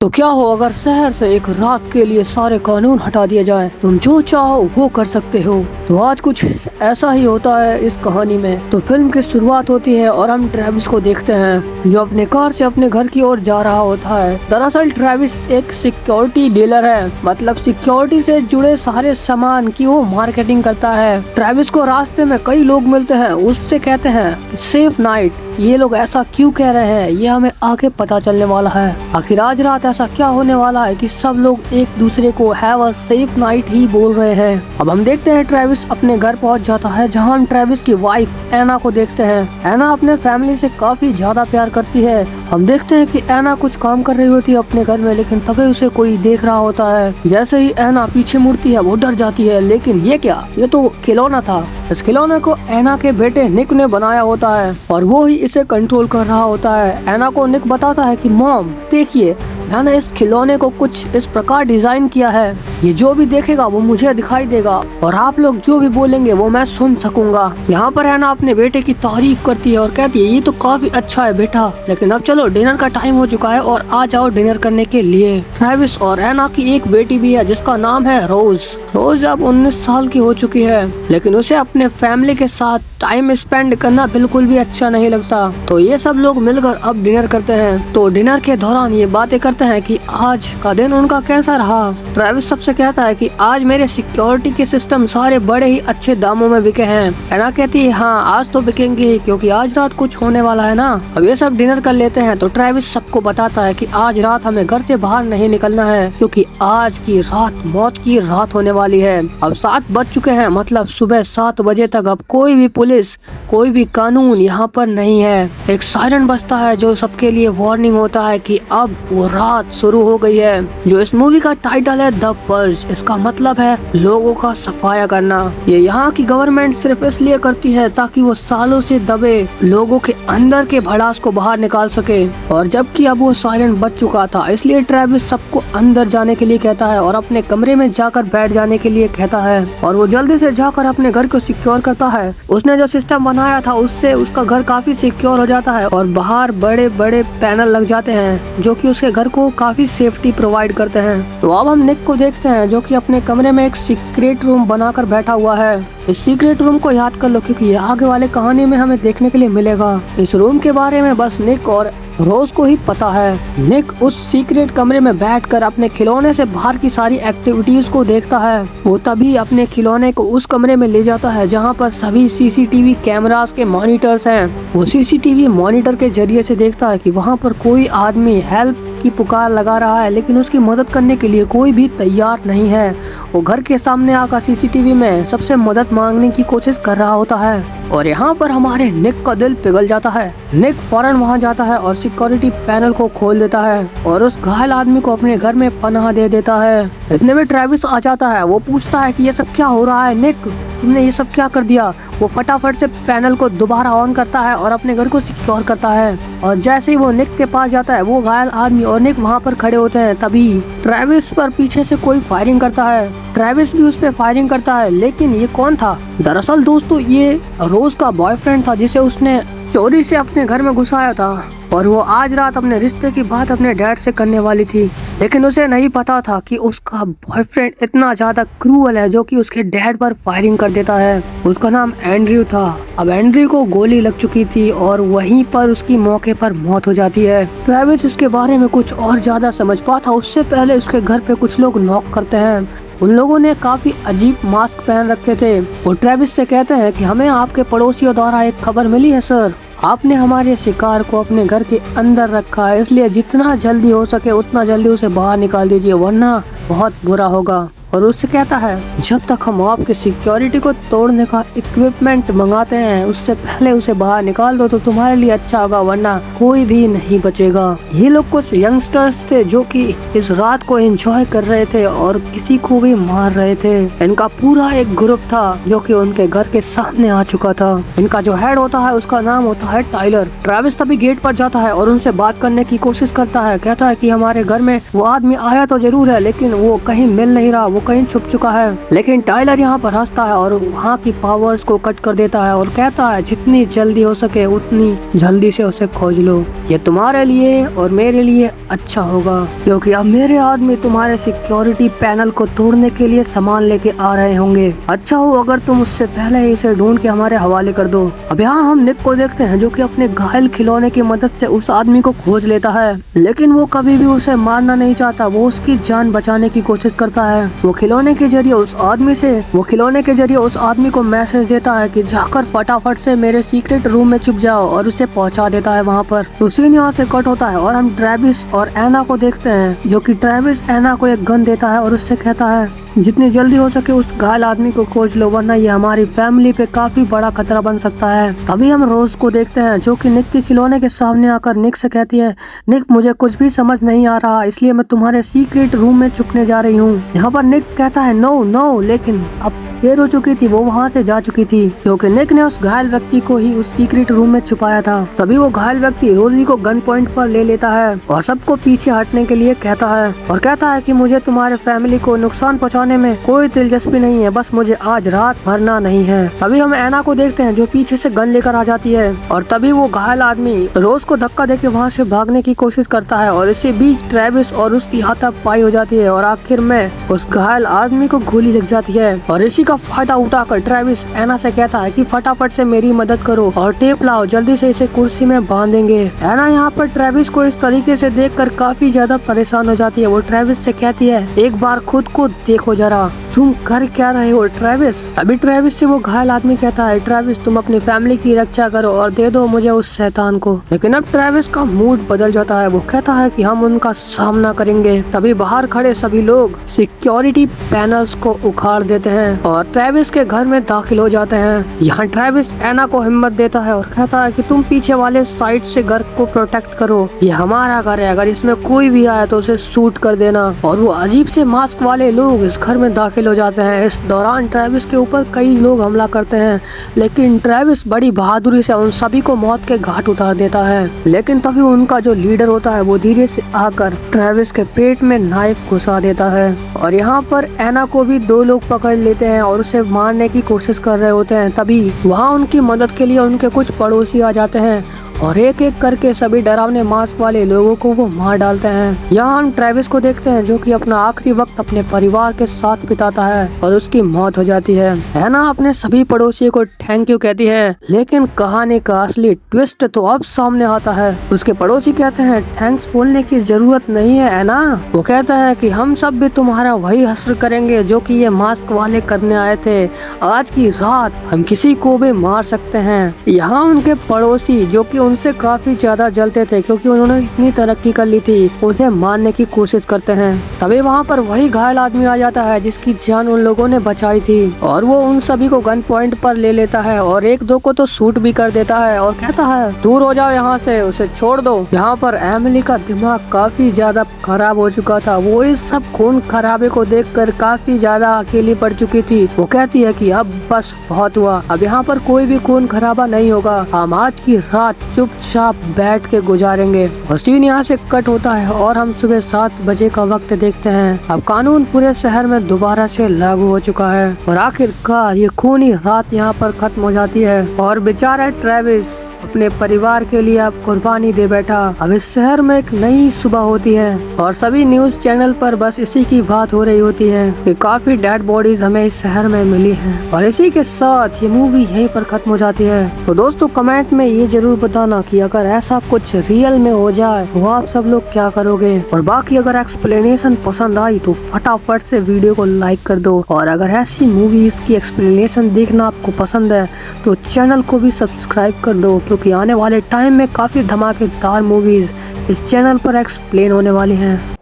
तो क्या हो अगर शहर से एक रात के लिए सारे कानून हटा दिए जाएं, तुम जो चाहो वो कर सकते हो। तो आज कुछ ऐसा ही होता है इस कहानी में। तो फिल्म की शुरुआत होती है और हम ट्रेविस को देखते हैं जो अपने कार से अपने घर की ओर जा रहा होता है। दरअसल ट्रेविस एक सिक्योरिटी डीलर है, मतलब सिक्योरिटी से जुड़े सारे सामान की वो मार्केटिंग करता है। ट्रेविस को रास्ते में कई लोग मिलते हैं, उससे कहते हैं सेफ नाइट। ये लोग ऐसा क्यों कह रहे हैं ये हमें आगे पता चलने वाला है। आखिर आज रात ऐसा क्या होने वाला है कि सब लोग एक दूसरे को हैव अ सेफ नाइट ही बोल रहे हैं। अब हम देखते हैं ट्रेविस अपने घर पहुंच जाता है, जहां हम ट्रेविस की वाइफ एना को देखते हैं। एना अपने फैमिली से काफी ज्यादा प्यार करती है। हम देखते हैं कि एना कुछ काम कर रही होती है अपने घर में, लेकिन तभी उसे कोई देख रहा होता है। जैसे ही एना पीछे मुड़ती है वो डर जाती है, लेकिन ये क्या, ये तो खिलौना था। इस खिलौने को एना के बेटे निक ने बनाया होता है और वो ही इसे कंट्रोल कर रहा होता है। एना को निक बताता है कि मॉम देखिए, मैंने इस खिलौने को कुछ इस प्रकार डिजाइन किया है, ये जो भी देखेगा वो मुझे दिखाई देगा और आप लोग जो भी बोलेंगे वो मैं सुन सकूंगा। यहाँ पर एना अपने बेटे की तारीफ करती है और कहती है ये तो काफी अच्छा है बेटा, लेकिन अब चलो डिनर का टाइम हो चुका है और आ जाओ डिनर करने के लिए। ट्रेविस और एना की एक बेटी भी है जिसका नाम है रोज। रोज अब 19 साल की हो चुकी है, लेकिन उसे अपने फैमिली के साथ टाइम स्पेंड करना बिल्कुल भी अच्छा नहीं लगता। तो ये सब लोग मिलकर अब डिनर करते हैं। तो डिनर के दौरान ये बातें करते हैं कि आज का दिन उनका कैसा रहा। ट्रेविस सबसे कहता है कि आज मेरे सिक्योरिटी के सिस्टम सारे बड़े ही अच्छे दामों में बिके हैं। एना कहती है हाँ आज तो बिकेंगे ही, क्योंकि आज रात कुछ होने वाला है ना। अब ये सब डिनर कर लेते हैं तो ट्रेविस सबको बताता है कि आज रात हमें घर से बाहर नहीं निकलना है, क्योंकि आज की रात मौत की रात होने वाली है। अब 7 बज चुके हैं, मतलब सुबह 7 बजे तक अब कोई भी पुलिस, कोई भी कानून यहाँ पर नहीं है। एक सायरन बजता है जो सबके लिए वार्निंग होता है कि अब वो रात शुरू हो गई है। जो इस मूवी का टाइटल है द पर्ज, इसका मतलब है लोगों का सफाया करना। ये यहाँ की गवर्नमेंट सिर्फ इसलिए करती है ताकि वो सालों से दबे लोगों के अंदर के भड़ास को बाहर निकाल सके। और जबकि अब वो सायरन बज चुका था, इसलिए ट्रेविस सबको अंदर जाने के लिए कहता है और अपने कमरे में जाकर बैठ जाने के लिए कहता है। और वो जल्दी से जाकर अपने घर को सिक्योर करता है। उसने जो सिस्टम बनाया था उससे उसका घर काफी सिक्योर हो जाता है और बाहर बड़े बड़े पैनल लग जाते हैं जो कि उसके घर को काफी सेफ्टी प्रोवाइड करते हैं। तो अब हम निक को देखते हैं जो कि अपने कमरे में एक सीक्रेट रूम बनाकर बैठा हुआ है। इस सीक्रेट रूम को याद कर लो, क्योंकि ये आगे वाले कहानी में हमें देखने के लिए मिलेगा। इस रूम के बारे में बस निक और रोज को ही पता है। निक उस सीक्रेट कमरे में बैठकर अपने खिलौने से बाहर की सारी एक्टिविटीज को देखता है। वो तभी अपने खिलौने को उस कमरे में ले जाता है जहाँ पर सभी सीसीटीवी कैमरास के मॉनिटर्स हैं। वो सीसीटीवी मॉनिटर के जरिए से देखता है कि वहाँ पर कोई आदमी हेल्प की पुकार लगा रहा है, लेकिन उसकी मदद करने के लिए कोई भी तैयार नहीं है। वो घर के सामने आकर सीसीटीवी में सबसे मदद मांगने की कोशिश कर रहा होता है और यहाँ पर हमारे निक का दिल पिघल जाता है। निक फौरन वहाँ जाता है और सिक्योरिटी पैनल को खोल देता है और उस घायल आदमी को अपने घर में पनाह दे देता है। इतने में ट्रेविस आ जाता है। वो पूछता है कि ये सब क्या हो रहा है निक, तुमने ये सब क्या कर दिया। वो फटाफट से पैनल को दोबारा ऑन करता है और अपने घर को सिक्योर करता है। और जैसे ही वो निक के पास जाता है, वो घायल आदमी और निक वहाँ पर खड़े होते हैं। तभी ट्रेविस पर पीछे से कोई फायरिंग करता है। ट्रेविस भी उस पे फायरिंग करता है, लेकिन ये कौन था? दरअसल दोस्तों ये रोज का बॉयफ्रेंड था जिसे उसने चोरी से अपने घर में घुसाया था और वो आज रात अपने रिश्ते की बात अपने डैड से करने वाली थी, लेकिन उसे नहीं पता था कि उसका बॉयफ्रेंड इतना ज्यादा क्रूअल है जो कि उसके डैड पर फायरिंग कर देता है। उसका नाम एंड्रयू था। अब एंड्रयू को गोली लग चुकी थी और वहीं पर उसकी मौके पर मौत हो जाती है। ट्रेविस इसके बारे में कुछ और ज्यादा समझ पाता उससे पहले उसके घर पे कुछ लोग नॉक करते हैं। उन लोगों ने काफी अजीब मास्क पहन रखे थे। वो ट्रेविस से कहते हैं कि हमें आपके पड़ोसियों द्वारा एक खबर मिली है सर, आपने हमारे शिकार को अपने घर के अंदर रखा है, इसलिए जितना जल्दी हो सके उतना जल्दी उसे बाहर निकाल दीजिए, वरना बहुत बुरा होगा। और उससे कहता है जब तक हम आपके सिक्योरिटी को तोड़ने का इक्विपमेंट मंगाते हैं उससे पहले उसे बाहर निकाल दो तो तुम्हारे लिए अच्छा होगा, वरना कोई भी नहीं बचेगा। ये लोग कुछ यंगस्टर्स थे जो कि इस रात को एंजॉय कर रहे थे और किसी को भी मार रहे थे। इनका पूरा एक ग्रुप था जो कि उनके घर के सामने आ चुका था। इनका जो हेड होता है उसका नाम होता है टाइलर। ट्रेविस तभी गेट पर जाता है और उनसे बात करने की कोशिश करता है। कहता है कि हमारे घर में वो आदमी आया तो जरूर है, लेकिन वो कहीं मिल नहीं रहा, वो वो कहीं छुप चुका है। लेकिन टाइलर यहाँ पर हंसता है और वहाँ की पावर्स को कट कर देता है और कहता है जितनी जल्दी हो सके उतनी जल्दी से उसे खोज लो, ये तुम्हारे लिए और मेरे लिए अच्छा होगा, क्योंकि अब मेरे आदमी तुम्हारे सिक्योरिटी पैनल को तोड़ने के लिए सामान लेके आ रहे होंगे। अच्छा हो अगर तुम उससे पहले ही इसे ढूंढ के हमारे हवाले कर दो। अब यहाँ हम निक को देखते हैं जो कि अपने घायल खिलौने की मदद से उस आदमी को खोज लेता है, लेकिन वो कभी भी उसे मारना नहीं चाहता। वो उसकी जान बचाने की कोशिश करता है। वो खिलौने के जरिए उस आदमी को मैसेज देता है कि जाकर फटाफट से मेरे सीक्रेट रूम में छुप जाओ और उसे पहुंचा देता है वहां पर। तो सीन यहाँ से कट होता है और हम ट्रेविस और एना को देखते हैं, जो कि ट्रेविस एना को एक गन देता है और उससे कहता है जितनी जल्दी हो सके उस घायल आदमी को खोज लो, वरना ये हमारी फैमिली पे काफी बड़ा खतरा बन सकता है। तभी हम रोज को देखते हैं जो कि निक के खिलौने के सामने आकर निक से कहती है, निक मुझे कुछ भी समझ नहीं आ रहा, इसलिए मैं तुम्हारे सीक्रेट रूम में छुपने जा रही हूँ। यहाँ पर निक कहता है नो, लेकिन अब देर हो चुकी थी, वो वहाँ से जा चुकी थी, क्योंकि निक ने उस घायल व्यक्ति को ही उस सीक्रेट रूम में छुपाया था। तभी वो घायल व्यक्ति रोजी को गन पॉइंट पर ले लेता है और सबको पीछे हटने के लिए कहता है और कहता है कि मुझे तुम्हारे फैमिली को नुकसान पहुंचाने में कोई दिलचस्पी नहीं है, बस मुझे आज रात भरना नहीं है। तभी हम एना को देखते हैं जो पीछे से गन लेकर आ जाती है और तभी वो घायल आदमी रोज को धक्का देके वहाँ से भागने की कोशिश करता है और इसी बीच ट्रेविस और उसकी हाथापाई हो जाती है और आखिर में उस घायल आदमी को गोली लग जाती है। और इसी का फायदा उठाकर ट्रेविस एना से कहता है कि फटाफट से मेरी मदद करो और टेप लाओ, जल्दी से इसे कुर्सी में बांधेंगे। एना यहाँ पर ट्रेविस को इस तरीके से देखकर काफी ज्यादा परेशान हो जाती है। वो ट्रेविस से कहती है एक बार खुद को देखो जरा, तुम कर क्या रहे हो ट्रेविस। अभी ट्रेविस से वो घायल आदमी कहता है ट्रेविस तुम अपनी फैमिली की रक्षा करो और दे दो मुझे उस शैतान को। लेकिन अब ट्रेविस का मूड बदल जाता है। वो कहता है कि हम उनका सामना करेंगे। तभी बाहर खड़े सभी लोग सिक्योरिटी पैनल्स को उखाड़ देते हैं और ट्रेविस के घर में दाखिल हो जाते हैं। यहाँ ट्रेविस एना को हिम्मत देता है और कहता है कि तुम पीछे वाले साइड से घर को प्रोटेक्ट करो, ये हमारा घर है, अगर इसमें कोई भी आए तो उसे शूट कर देना। और वो अजीब से मास्क वाले लोग इस घर में दाखिल हो जाते हैं। इस दौरान ट्रेविस के ऊपर कई लोग हमला करते हैं, लेकिन ट्रेविस बड़ी बहादुरी से उन सभी को मौत के घाट उतार देता है। लेकिन तभी उनका जो लीडर होता है वो धीरे से आकर ट्रेविस के पेट में नाइफ घुसा देता है और यहाँ पर एना को भी दो लोग पकड़ लेते हैं और उसे मारने की कोशिश कर रहे होते हैं। तभी वहाँ उनकी मदद के लिए उनके कुछ पड़ोसी आ जाते हैं और एक एक करके सभी डरावने मास्क वाले लोगों को वो मार डालते हैं। यहाँ हम ट्रेविस को देखते हैं जो कि अपना आखिरी वक्त अपने परिवार के साथ बिताता है और उसकी मौत हो जाती है। एना अपने सभी पड़ोसियों को थैंक यू कहती है, लेकिन कहानी का असली ट्विस्ट तो अब सामने आता है। उसके पड़ोसी कहते हैं थैंक्स बोलने की जरूरत नहीं है एना। वो कहता है कि हम सब भी तुम्हारा वही हश्र करेंगे जो कि ये मास्क वाले करने आए थे। आज की रात हम किसी को भी मार सकते हैं। यहाँ उनके पड़ोसी जो कि उनसे काफी ज्यादा जलते थे क्योंकि उन्होंने इतनी तरक्की कर ली थी, उसे मारने की कोशिश करते हैं। तभी वहाँ पर वही घायल आदमी आ जाता है जिसकी जान उन लोगों ने बचाई थी और वो उन सभी को गन पॉइंट पर ले लेता है और एक दो को तो शूट भी कर देता है और कहता है दूर हो जाओ यहाँ से, उसे छोड़ दो। यहाँ पर एमिली का दिमाग काफी ज्यादा खराब हो चुका था। वो इस सब खून खराबे को देखकर काफी ज्यादा अकेली पड़ चुकी थी। वो कहती है कि अब बस बहुत हुआ, अब यहाँ पर कोई भी खून खराबा नहीं होगा, हम आज की रात चुपचाप बैठ के गुजारेंगे। और सीन यहाँ से कट होता है और हम सुबह 7 बजे का वक्त देखते हैं। अब कानून पूरे शहर में दोबारा से लागू हो चुका है और आखिरकार ये खूनी रात यहाँ पर खत्म हो जाती है और बेचारा ट्रेविस अपने परिवार के लिए अब कुर्बानी दे बैठा। अब इस शहर में एक नई सुबह होती है और सभी न्यूज चैनल पर बस इसी की बात हो रही होती है कि काफी डेड बॉडीज हमें इस शहर में मिली हैं। और इसी के साथ ये मूवी यहीं पर खत्म हो जाती है। तो दोस्तों कमेंट में ये जरूर बताना कि अगर ऐसा कुछ रियल में हो जाए तो आप सब लोग क्या करोगे। और बाकी अगर एक्सप्लेनेशन पसंद आई तो फटाफट से वीडियो को लाइक कर दो और अगर ऐसी मूवीज की एक्सप्लेनेशन देखना आपको पसंद है तो चैनल को भी सब्सक्राइब कर दो, क्योंकि आने वाले टाइम में काफी धमाकेदार मूवीज इस चैनल पर एक्सप्लेन होने वाली हैं।